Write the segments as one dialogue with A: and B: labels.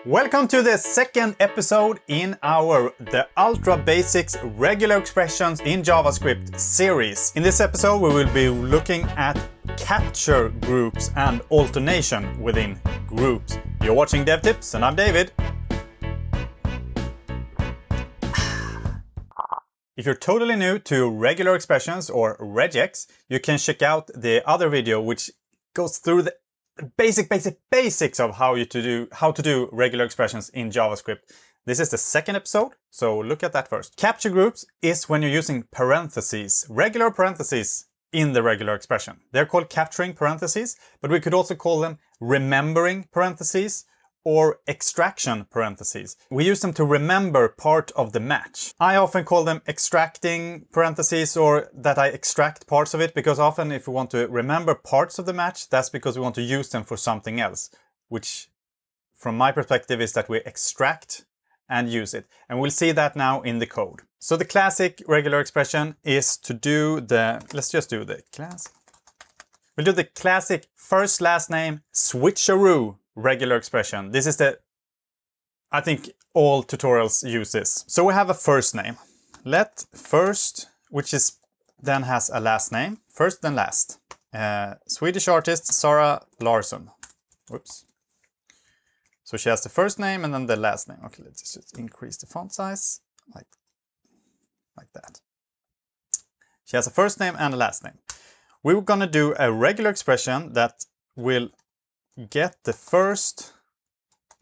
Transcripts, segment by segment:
A: Welcome to the second episode in our The Ultra Basics Regular Expressions in JavaScript series. In this episode we will be looking at capture groups and alternation within groups. You're watching Dev Tips and I'm David. If you're totally new to regular expressions or regex, you can check out the other video which goes through the basics of how to do regular expressions in JavaScript. This is the second episode, so look at that first. Capture groups is when you're using parentheses, regular parentheses in the regular expression. They're called capturing parentheses, but we could also call them remembering parentheses or extraction parentheses. We use them to remember part of the match. I often call them extracting parentheses, or that I extract parts of it, because often if we want to remember parts of the match, that's because we want to use them for something else, which from my perspective is that we extract and use it. And we'll see that now in the code. So the classic regular expression is to do the, let's just do the class. We'll do the classic first last name switcheroo regular expression. This is the, I think all tutorials use this. So we have a first name. Let first, which is then has a last name, first then last. Swedish artist Sara Larsson. Whoops. So she has the first name and then the last name. Okay, let's just increase the font size like that. She has a first name and a last name. We're going to do a regular expression that will get the first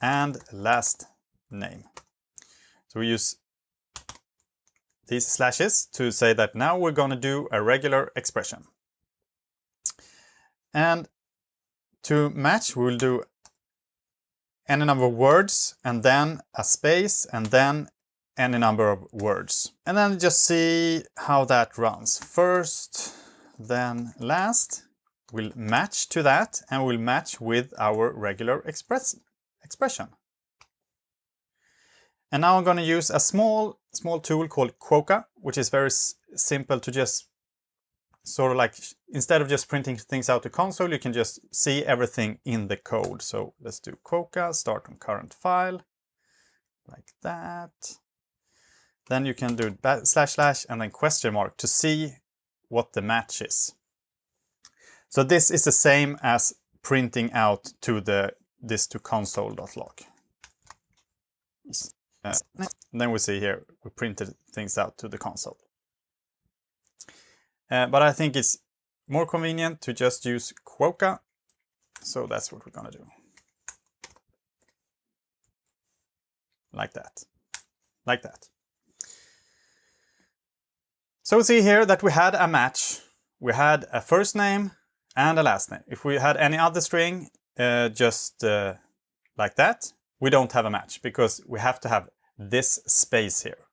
A: and last name. So we use these slashes to say that now we're going to do a regular expression. And to match, we will do any number of words and then a space and then any number of words. And then just see how that runs. First, then last. Will match to that and will match with our regular expression. And now I'm going to use a small tool called Quokka, which is very simple to just sort of like, instead of just printing things out to console, you can just see everything in the code. So let's do Quokka, start on current file, like that. Then you can do / and then question mark to see what the match is. So this is the same as printing out to this to console.log. Then we see here we printed things out to the console. But I think it's more convenient to just use Quokka. So that's what we're going to do. Like that. Like that. So we see here that we had a match. We had a first name and a last name. If we had any other string, just like that, we don't have a match because we have to have this space here.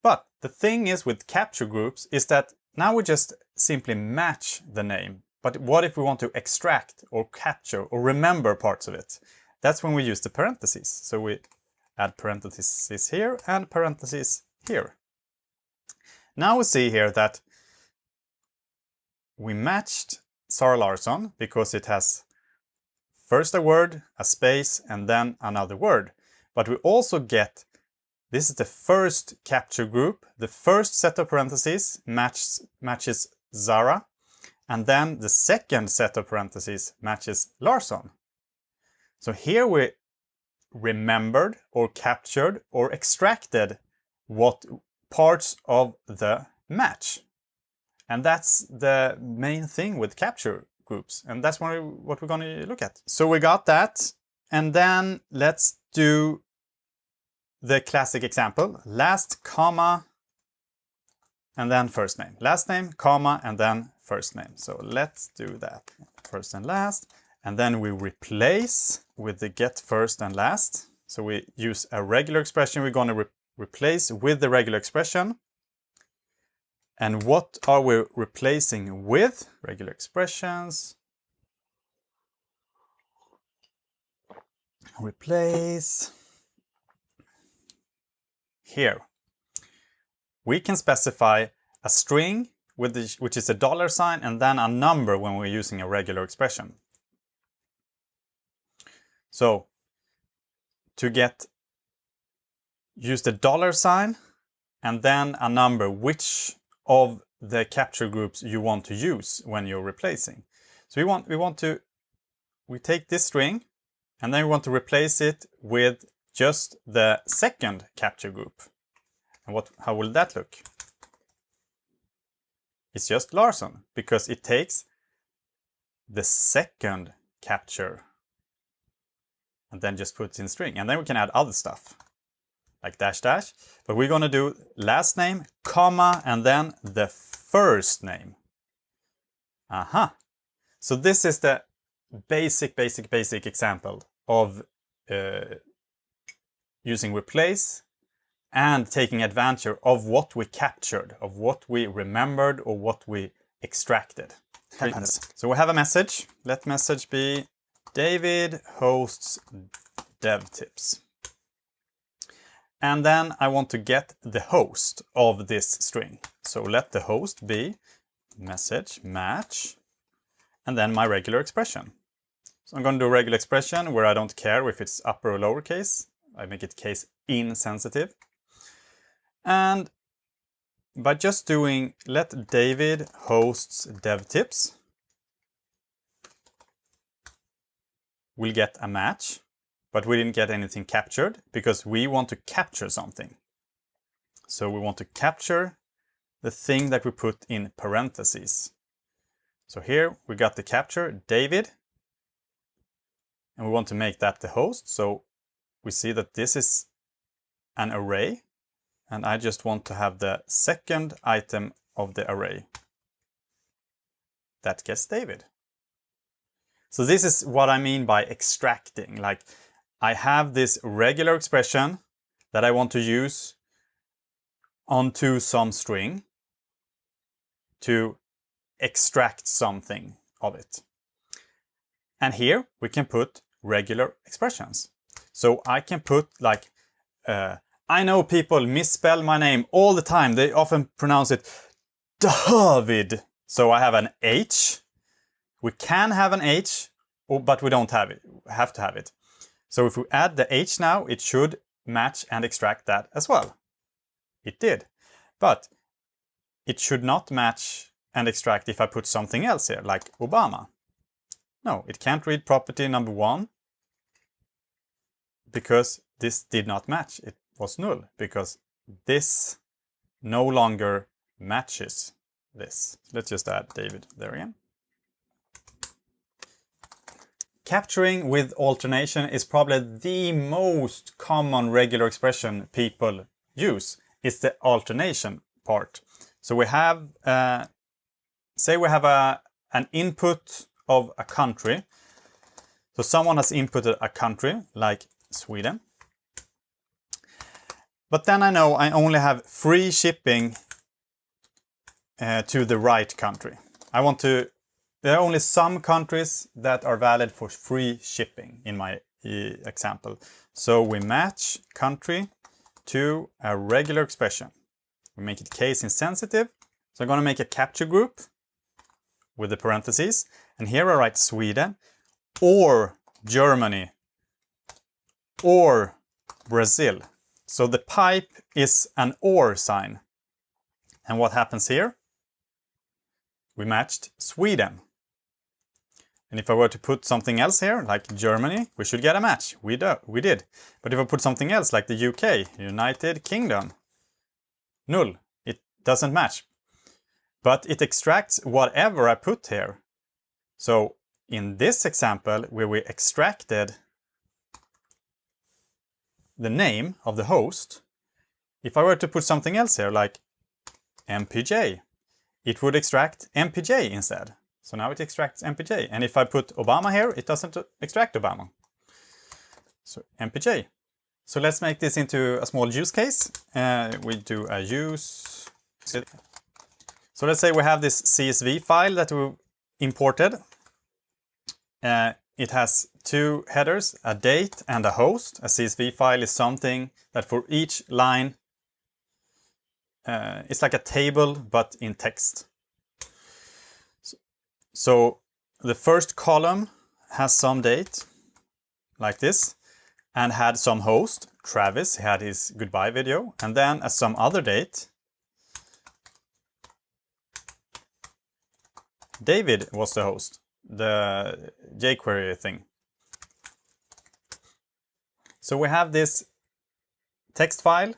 A: But the thing is with capture groups is that now we just simply match the name. But what if we want to extract or capture or remember parts of it? That's when we use the parentheses. So we add parentheses here and parentheses here. Now we see here that we matched Sara Larsson because it has first a word, a space, and then another word. But we also get, this is the first capture group, the first set of parentheses matches Zara, and then the second set of parentheses matches Larsson. So here we remembered or captured or extracted what parts of the match. And that's the main thing with capture groups. And that's what we're going to look at. So we got that. And then let's do the classic example. Last comma and then first name. Last name, comma, and then first name. So let's do that. First and last. And then we replace with the get first and last. So we use a regular expression. We're going to replace with the regular expression. And what are we replacing with? Regular expressions. Replace. Here. We can specify a string which is a $, and then a number when we're using a regular expression. So to use the $sign and then a number, which of the capture groups you want to use when you're replacing. So we take this string and then we want to replace it with just the second capture group. And how will that look? It's just Larsson, because it takes the second capture and then just puts in string. And then we can add other stuff like dash dash, but we're going to do last name, comma, and then the first name. Aha. So this is the basic example of using replace and taking advantage of what we captured, of what we remembered, or what we extracted. So we have a message. Let message be David hosts dev tips. And then I want to get the host of this string. So let the host be message match and then my regular expression. So I'm going to do a regular expression where I don't care if it's upper or lowercase. I make it case insensitive. And by just doing let David hosts dev tips, we'll get a match, but we didn't get anything captured because we want to capture something. So we want to capture the thing that we put in parentheses. So here we got the capture David, and we want to make that the host. So we see that this is an array, and I just want to have the second item of the array that gets David. So this is what I mean by extracting. Like, I have this regular expression that I want to use onto some string to extract something of it. And here we can put regular expressions. So I can put like, I know people misspell my name all the time. They often pronounce it David. So I have an H. We can have an H, but we don't have it. We have to have it. So if we add the H now, it should match and extract that as well. It did. But it should not match and extract if I put something else here, like Obama. No, it can't read property number 1 because this did not match. It was null because this no longer matches this. Let's just add David there again. Capturing with alternation is probably the most common regular expression people use. It's the alternation part. So we have, say we have an input of a country. So someone has inputted a country like Sweden. But then I know I only have free shipping to the right country. There are only some countries that are valid for free shipping in my example. So we match country to a regular expression. We make it case insensitive. So I'm going to make a capture group with the parentheses. And here I write Sweden or Germany or Brazil. So the pipe is an or sign. And what happens here? We matched Sweden. And if I were to put something else here, like Germany, we should get a match. We did. But if I put something else, like the UK, United Kingdom, null. It doesn't match. But it extracts whatever I put here. So in this example, where we extracted the name of the host, if I were to put something else here, like MPJ, it would extract MPJ instead. So now it extracts MPJ. And if I put Obama here, it doesn't extract Obama. So MPJ. So let's make this into a small use case. We do a use. So let's say we have this CSV file that we imported. It has 2 headers, a date and a host. A CSV file is something that for each line, it's like a table, but in text. So the first column has some date, like this. and had some host. Travis had his goodbye video, and then as some other date, David was the host, the jQuery thing. So we have this text file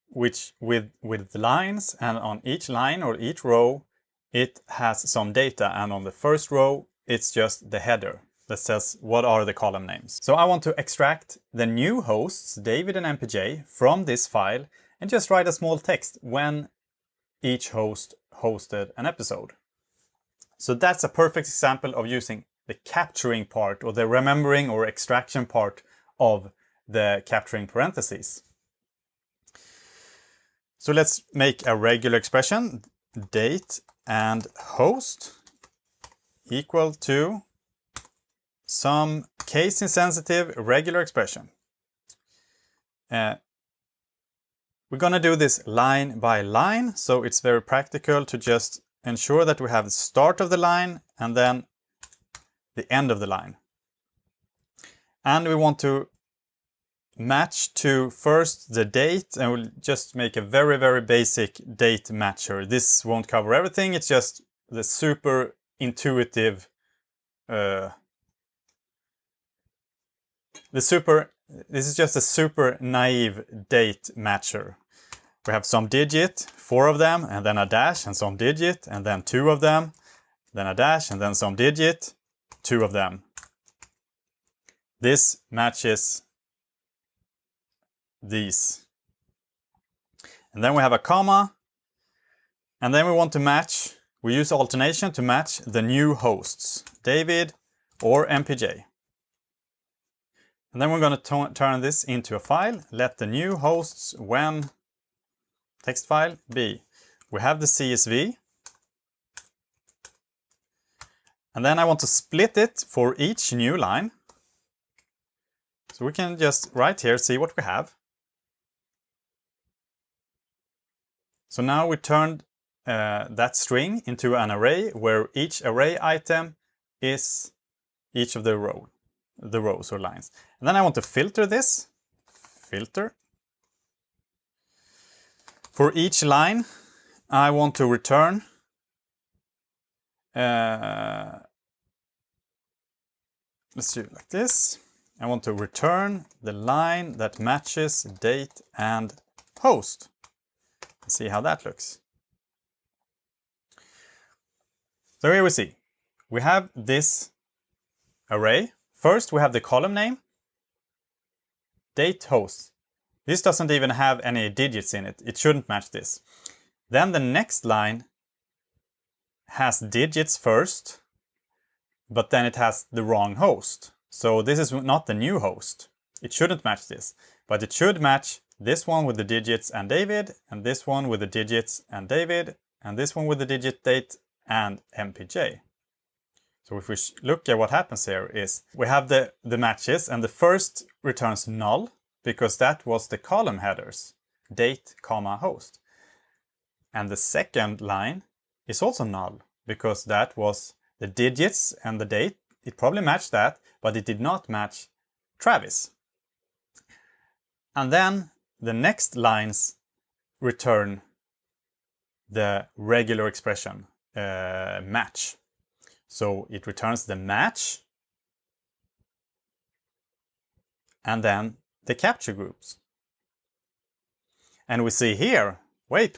A: which with lines, and on each line or each row it has some data, and on the first row it's just the header that says what are the column names. So I want to extract the new hosts, David and MPJ, from this file and just write a small text when each host hosted an episode. So that's a perfect example of using the capturing part, or the remembering or extraction part of the capturing parentheses. So let's make a regular expression, date and host equal to some case-insensitive regular expression. We're going to do this line by line, so it's very practical to just ensure that we have the start of the line and then the end of the line. And we want to match to first the date, and we'll just make a very, very basic date matcher. This won't cover everything, it's just the super intuitive this is just a super naive date matcher. We have some digit, 4 of them, and then a dash, and some digit, and then 2 of them, then a dash, and then some digit, 2 of them. This matches these. And then we have a comma, and then we want to match, we use alternation to match the new hosts, David or MPJ. And then we're going to turn this into a file. Let the new hosts when text file be. We have the CSV. And then I want to split it for each new line. So we can just right here see what we have. So now we turned that string into an array where each array item is each of the rows or lines. And then I want to filter this. Filter. For each line, I want to return let's do it like this. I want to return the line that matches date and host. Let's see how that looks. So here we see, we have this array. First we have the column name, date host. This doesn't even have any digits in it. It shouldn't match this. Then the next line has digits first, but then it has the wrong host. So this is not the new host. It shouldn't match this, but it should match this one with the digits and David, and this one with the digits and David, and this one with the digit date and MPJ. So if we look at what happens here is we have the matches, and the first returns null because that was the column headers, date, comma, host. And the second line is also null because that was the digits and the date. It probably matched that, but it did not match Travis. And then the next lines return the regular expression match. So it returns the match and then the capture groups. And we see here, wait.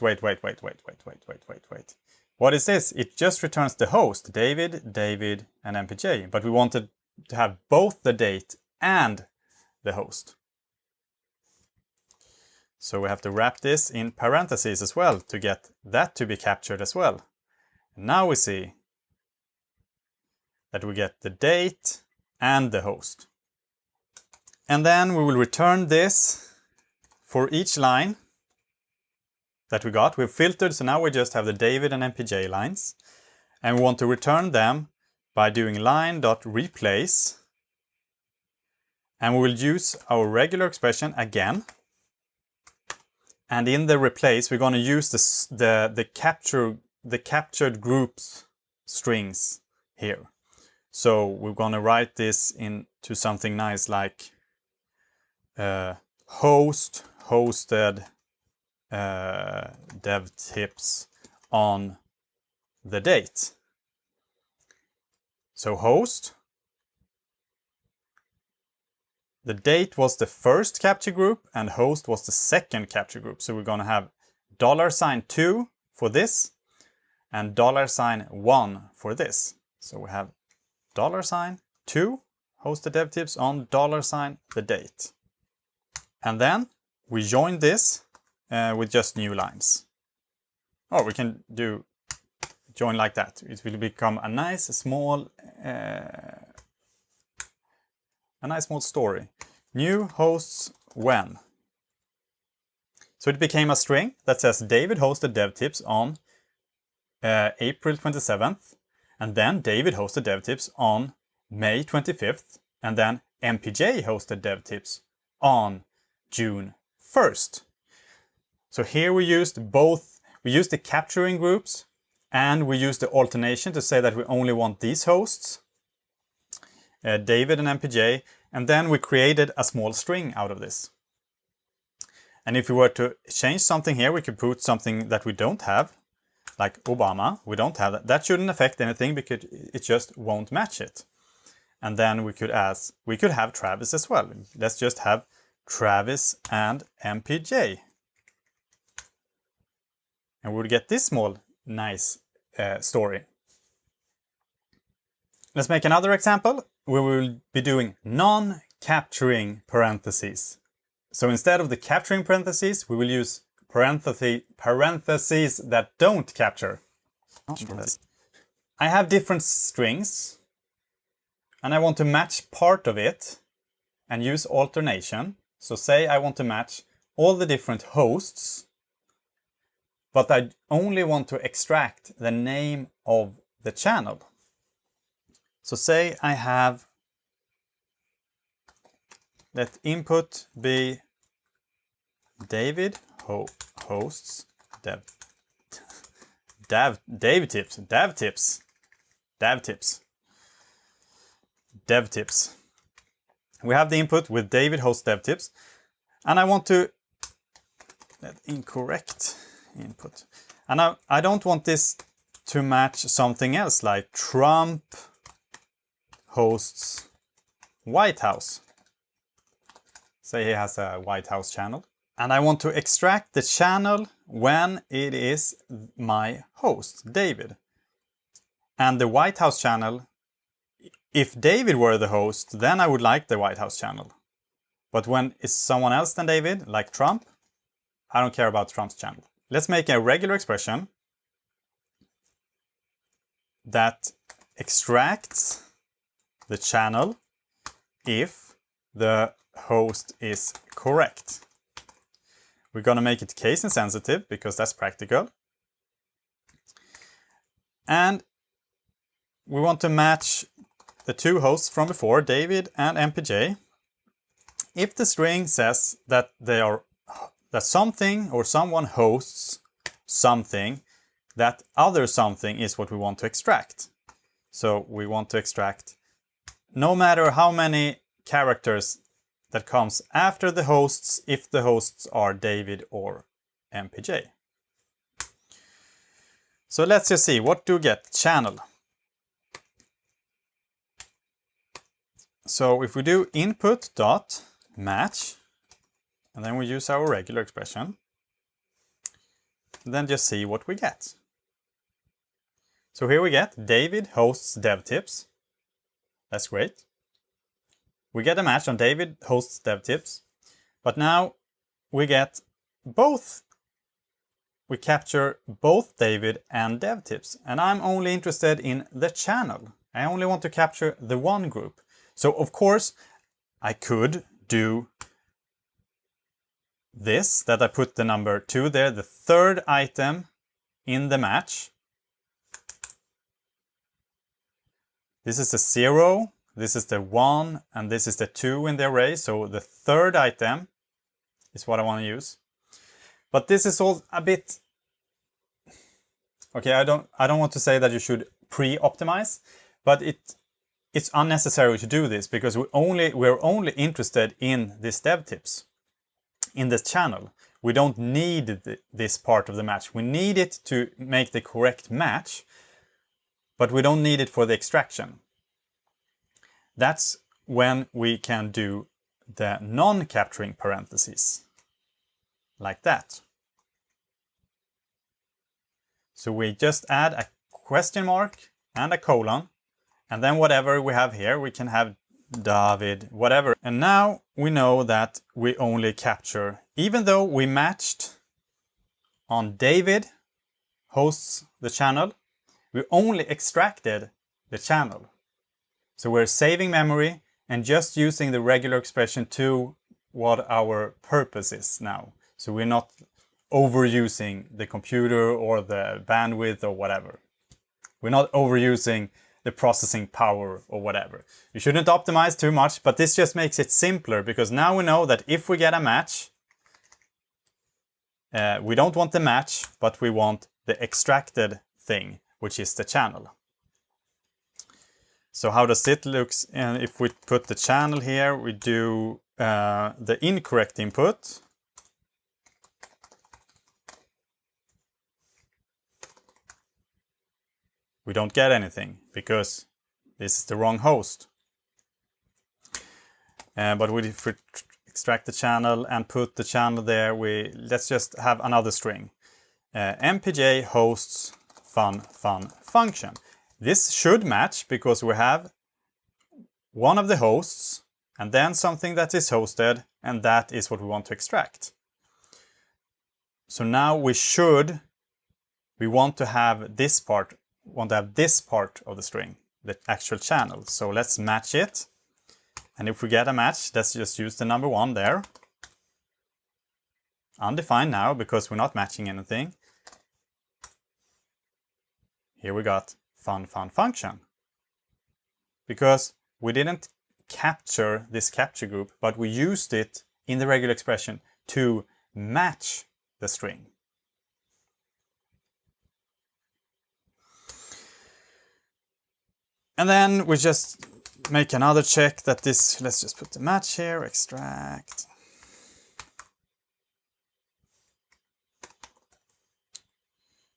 A: What is this? It just returns the host, David, and MPJ. But we wanted to have both the date and the host. So we have to wrap this in parentheses as well to get that to be captured as well. And now we see that we get the date and the host. And then we will return this for each line that we got. We've filtered, so now we just have the David and MPJ lines. And we want to return them by doing line.replace. And we will use our regular expression again. And in the replace, we're going to use the captured groups strings here. So we're going to write this into something nice like host hosted dev tips on the date. So host, the date was the first capture group and host was the second capture group. So we're going to have $2 for this and $1 for this. So we have $2 hosted dev tips on $the date. And then we join this with just new lines. Or we can do join like that. It will become a nice small story. New hosts when. So it became a string that says David hosted dev tips on April 27th, and then David hosted dev tips on May 25th, and then MPJ hosted dev tips on June 1st. So here we used both, we used the capturing groups and we used the alternation to say that we only want these hosts, David and MPJ, and then we created a small string out of this. And if we were to change something here, we could put something that we don't have, like Obama. We don't have that. That shouldn't affect anything because it just won't match it. And then we could have Travis as well. Let's just have Travis and MPJ. And we'll get this small, nice story. Let's make another example. We will be doing non-capturing parentheses. So instead of the capturing parentheses, we will use parentheses that don't capture. I have different strings and I want to match part of it and use alternation. So say I want to match all the different hosts, but I only want to extract the name of the channel. So say I have, let input be David hosts dev tips. We have the input with David hosts dev tips, and I want to let incorrect input, and I don't want this to match something else like Trump hosts White House. Say he has a White House channel. And I want to extract the channel when it is my host, David. And the White House channel, if David were the host, then I would like the White House channel. But when it's someone else than David, like Trump, I don't care about Trump's channel. Let's make a regular expression that extracts the channel if the host is correct. We're going to make it case insensitive because that's practical. And we want to match the two hosts from before, David and MPJ. If the string says that that something or someone hosts something, that other something is what we want to extract. So we want to extract no matter how many characters that comes after the hosts, if the hosts are David or MPJ. So let's just see, what do we get? Channel. So if we do input dot match, and then we use our regular expression, then just see what we get. So here we get David hosts dev tips. That's great. We get a match on David hosts dev tips, but now we get both. We capture both David and dev tips, and I'm only interested in the channel. I only want to capture the one group. So of course I could do this, that I put the number 2 there, the third item in the match. This is the 0. This is the 1 and this is the 2 in the array. So the third item is what I want to use. But this is all a bit... Okay, I don't want to say that you should pre-optimize, but it's unnecessary to do this because we're only interested in this dev tips, in this channel. We don't need this part of the match. We need it to make the correct match, but we don't need it for the extraction. That's when we can do the non-capturing parentheses, like that. So we just add a question mark and a colon, and then whatever we have here, we can have David, whatever. And now we know that we only capture, even though we matched on David hosts the channel, we only extracted the channel. So we're saving memory and just using the regular expression to what our purpose is now. So we're not overusing the computer or the bandwidth or whatever. We're not overusing the processing power or whatever. You shouldn't optimize too much, but this just makes it simpler because now we know that if we get a match, we don't want the match, but we want the extracted thing, which is the channel. So how does it look? And if we put the channel here, we do the incorrect input. We don't get anything because this is the wrong host. But if we extract the channel and put the channel there, let's just have another string. mpj hosts fun function. This should match because we have one of the hosts and then something that is hosted, and that is what we want to extract. So now we want to have this part of the string, the actual channel. So let's match it. And if we get a match, let's just use the number 1 there. Undefined now because we're not matching anything. Here we got fun function. Because we didn't capture this capture group, but we used it in the regular expression to match the string. And then we just make another check that this, let's just put the match here, extract.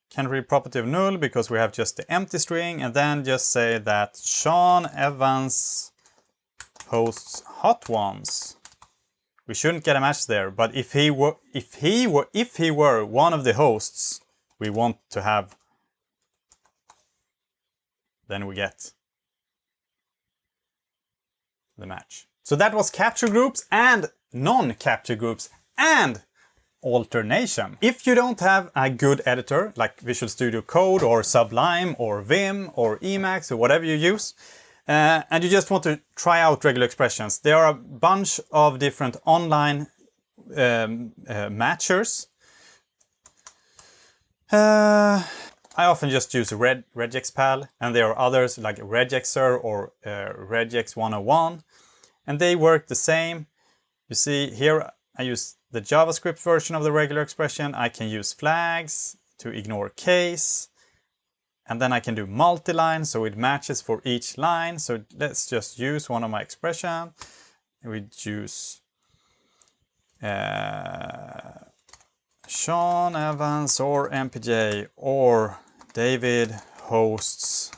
A: Can't read property of null because we have just the empty string, and then just say that Sean Evans hosts hot ones. We shouldn't get a match there, but if he were one of the hosts we want to have, then we get the match. So that was capture groups and non-capture groups and alternation. If you don't have a good editor like Visual Studio Code or Sublime or Vim or Emacs or whatever you use, and you just want to try out regular expressions, there are a bunch of different online matchers. I often just use RegExp, and there are others like RegExer or RegEx 101, and they work the same. You see here I use the JavaScript version of the regular expression. I can use flags to ignore case, and then I can do multi-line so it matches for each line. So let's just use one of my expression. We use Sean Evans or MPJ or David hosts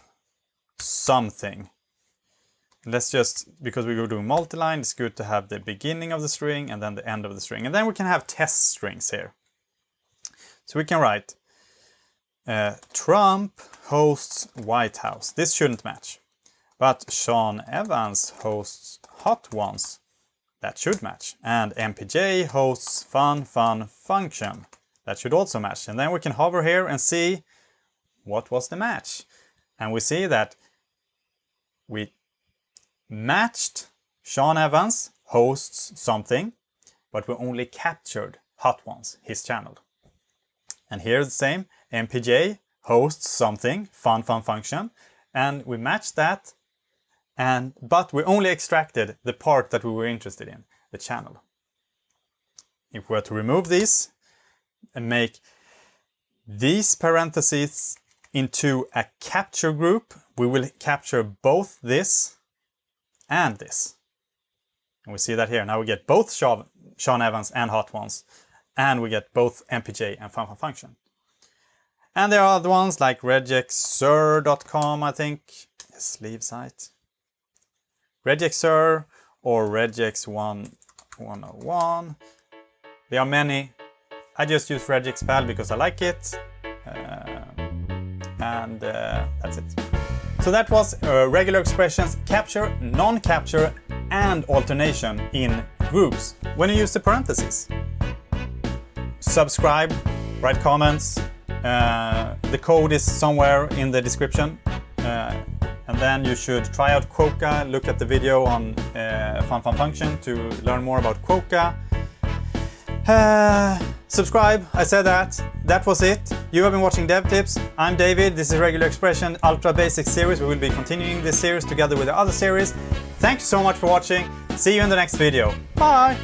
A: something. Let's just, because we go doing multi-line, it's good to have the beginning of the string and then the end of the string. And then we can have test strings here. So we can write Trump hosts White House. This shouldn't match. But Sean Evans hosts hot ones. That should match. And MPJ hosts fun function. That should also match. And then we can hover here and see what was the match. And we see that we matched Sean Evans hosts something, but we only captured hot ones, his channel. And here's the same, MPJ hosts something, fun function, and we matched that, but we only extracted the part that we were interested in, the channel. If we were to remove these and make these parentheses into a capture group, we will capture both this and this. And we see that here. Now we get both Sean Evans and Hot Ones. And we get both MPJ and function. And there are other ones like regexur.com, I think. Sleeve site. regexur or regex 101. There are many. I just use RegExp because I like it. And that's it. So that was regular expressions, capture, non-capture, and alternation in groups when you use the parentheses. Subscribe, write comments. The code is somewhere in the description. And then you should try out Quokka, look at the video on function to learn more about Quokka. Subscribe, I said that. That was it. You have been watching Dev Tips. I'm David. This is Regular Expression Ultra Basics series. We will be continuing this series together with the other series. Thank you so much for watching. See you in the next video. Bye!